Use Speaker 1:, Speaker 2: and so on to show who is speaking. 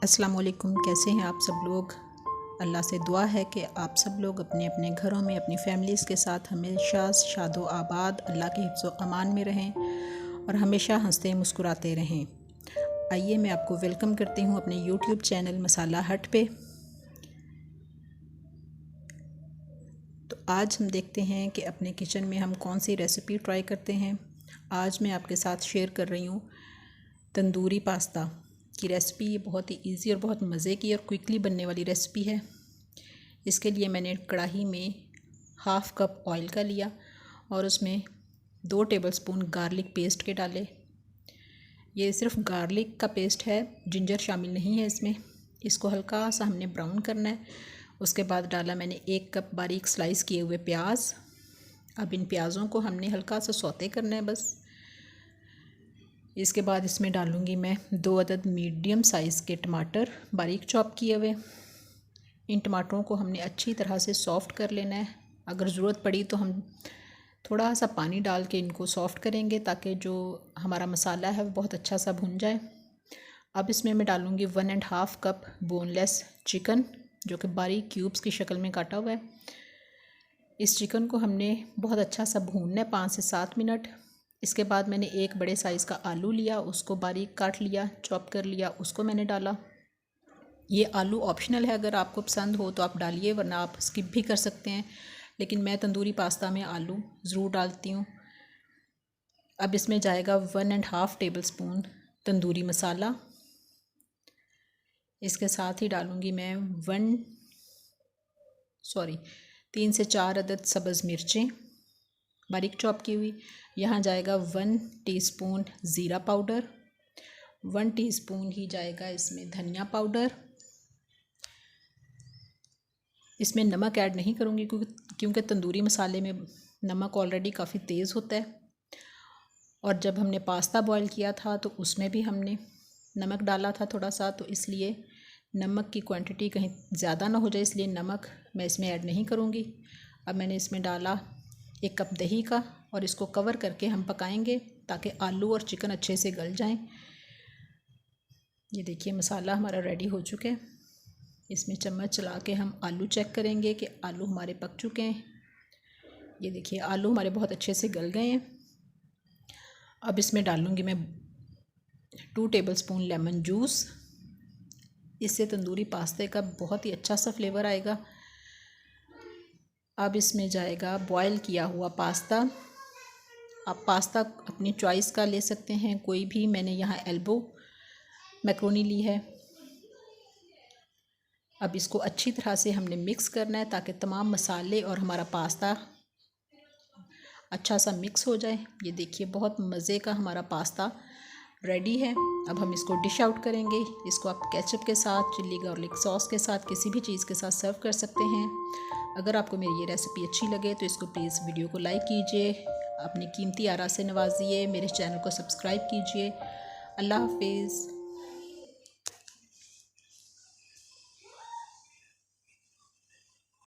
Speaker 1: अस्सलाम वालेकुम। कैसे हैं आप सब लोग। अल्लाह से दुआ है कि आप सब लोग अपने अपने घरों में अपनी फैमिलीज़ के साथ हमेशा शादो आबाद अल्लाह के हिफ्ज़ व अमान में रहें और हमेशा हंसते मुस्कुराते रहें। आइए मैं आपको वेलकम करती हूँ अपने यूट्यूब चैनल मसाला हट पे। तो आज हम देखते हैं कि अपने किचन में हम कौन सी रेसिपी ट्राई करते हैं। आज मैं आपके साथ शेयर कर रही हूँ तंदूरी पास्ता की रेसिपी। ये बहुत ही इजी और बहुत मज़े की और क्विकली बनने वाली रेसिपी है। इसके लिए मैंने कढ़ाई में हाफ़ कप ऑयल का लिया और उसमें 2 टेबलस्पून गार्लिक पेस्ट के डाले। ये सिर्फ गार्लिक का पेस्ट है, जिंजर शामिल नहीं है इसमें। इसको हल्का सा हमने ब्राउन करना है। उसके बाद डाला मैंने 1 कप बारीक स्लाइस किए हुए प्याज। अब इन प्याज़ों को हमने हल्का सा सौते करना है बस। इसके बाद इसमें डालूँगी मैं 2 अदद मीडियम साइज़ के टमाटर बारीक चॉप किए हुए। इन टमाटरों को हमने अच्छी तरह से सॉफ़्ट कर लेना है। अगर ज़रूरत पड़ी तो हम थोड़ा सा पानी डाल के इनको सॉफ़्ट करेंगे ताकि जो हमारा मसाला है वो बहुत अच्छा सा भुन जाए। अब इसमें मैं डालूँगी 1.5 कप बोनलेस चिकन, जो कि बारीक क्यूब्स की शक्ल में काटा हुआ है। इस चिकन को हमने बहुत अच्छा सा भूनना है 5 से 7 मिनट। इसके बाद मैंने एक बड़े साइज़ का आलू लिया, उसको बारीक काट लिया, चॉप कर लिया, उसको मैंने डाला। ये आलू ऑप्शनल है, अगर आपको पसंद हो तो आप डालिए, वरना आप स्किप भी कर सकते हैं, लेकिन मैं तंदूरी पास्ता में आलू ज़रूर डालती हूँ। अब इसमें जाएगा 1.5 टेबलस्पून तंदूरी मसाला। इसके साथ ही डालूँगी मैं 3 से 4 अदद सब्ज़ मिर्चें बारीक चॉप की हुई। यहाँ जाएगा 1 टीस्पून ज़ीरा पाउडर, 1 टीस्पून ही जाएगा इसमें धनिया पाउडर। इसमें नमक ऐड नहीं करूँगी क्योंकि तंदूरी मसाले में नमक ऑलरेडी काफ़ी तेज़ होता है, और जब हमने पास्ता बॉईल किया था तो उसमें भी हमने नमक डाला था थोड़ा सा, तो इसलिए नमक की क्वांटिटी कहीं ज़्यादा ना हो जाए, इसलिए नमक मैं इसमें ऐड नहीं करूँगी। अब मैंने इसमें डाला 1 कप दही का और इसको कवर करके हम पकाएंगे ताकि आलू और चिकन अच्छे से गल जाएं। ये देखिए मसाला हमारा रेडी हो चुका है। इसमें चम्मच चला के हम आलू चेक करेंगे कि आलू हमारे पक चुके हैं। ये देखिए आलू हमारे बहुत अच्छे से गल गए हैं। अब इसमें डालूँगी मैं 2 टेबलस्पून लेमन जूस। इससे तंदूरी पास्ते का बहुत ही अच्छा सा फ्लेवर आएगा। अब इसमें जाएगा बॉयल किया हुआ पास्ता। आप पास्ता अपनी चॉइस का ले सकते हैं, कोई भी। मैंने यहाँ एल्बो मैक्रोनी ली है। अब इसको अच्छी तरह से हमने मिक्स करना है ताकि तमाम मसाले और हमारा पास्ता अच्छा सा मिक्स हो जाए। ये देखिए बहुत मज़े का हमारा पास्ता रेडी है। अब हम इसको डिश आउट करेंगे। इसको आप केचप के साथ, चिल्ली गार्लिक सॉस के साथ, किसी भी चीज़ के साथ सर्व कर सकते हैं। अगर आपको मेरी ये रेसिपी अच्छी लगे तो इसको प्लीज़ वीडियो को लाइक कीजिए, अपनी कीमती आरा से नवाजिए, मेरे चैनल को सब्सक्राइब कीजिए। अल्लाह हाफिज़।